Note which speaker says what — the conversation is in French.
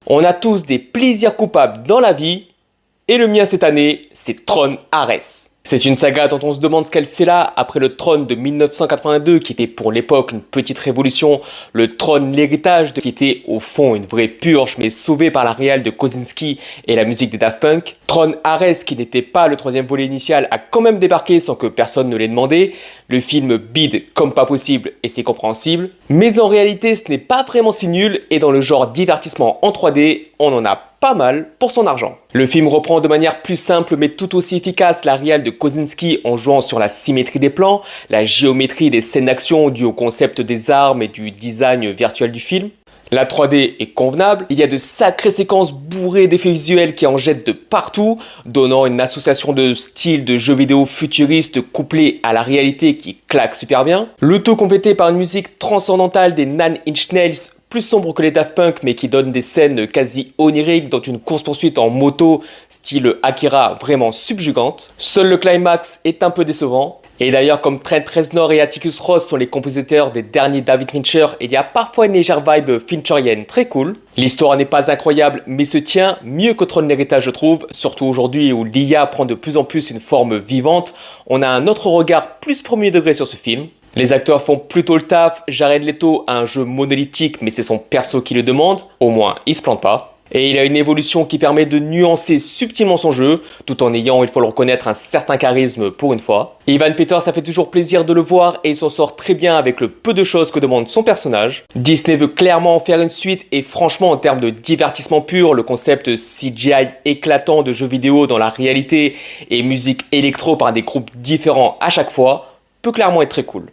Speaker 1: On a tous des plaisirs coupables dans la vie, et le mien cette année, c'est Tron Ares. C'est une saga dont on se demande ce qu'elle fait là après le Tron de 1982 qui était pour l'époque une petite révolution, le Tron l'héritage qui était au fond une vraie purge mais sauvé par la réal de Kosinski et la musique des Daft Punk. Tron Ares qui n'était pas le troisième volet initial a quand même débarqué sans que personne ne l'ait demandé. Le film bide comme pas possible et c'est compréhensible. Mais en réalité ce n'est pas vraiment si nul et dans le genre divertissement en 3D, on en a pas mal pour son argent. Le film reprend de manière plus simple mais tout aussi efficace la réal de Kosinski en jouant sur la symétrie des plans, la géométrie des scènes d'action due au concept des armes et du design virtuel du film. La 3D est convenable, il y a de sacrées séquences bourrées d'effets visuels qui en jettent de partout, donnant une association de styles de jeux vidéo futuristes couplés à la réalité qui claque super bien. Le tout complété par une musique transcendantale des Nine Inch Nails, plus sombre que les Daft Punk mais qui donne des scènes quasi oniriques dans une course-poursuite en moto style Akira vraiment subjugante. Seul le climax est un peu décevant. Et d'ailleurs comme Trent Reznor et Atticus Ross sont les compositeurs des derniers David Fincher, il y a parfois une légère vibe fincherienne très cool. L'histoire n'est pas incroyable mais se tient mieux que Tron l'héritage je trouve, surtout aujourd'hui où l'IA prend de plus en plus une forme vivante, on a un autre regard plus premier degré sur ce film. Les acteurs font plutôt le taf, Jared Leto a un jeu monolithique mais c'est son perso qui le demande, au moins il se plante pas. Et il a une évolution qui permet de nuancer subtilement son jeu, tout en ayant, il faut le reconnaître, un certain charisme pour une fois. Evan Peters, ça fait toujours plaisir de le voir et il s'en sort très bien avec le peu de choses que demande son personnage. Disney veut clairement en faire une suite et franchement en termes de divertissement pur, le concept CGI éclatant de jeux vidéo dans la réalité et musique électro par des groupes différents à chaque fois peut clairement être très cool.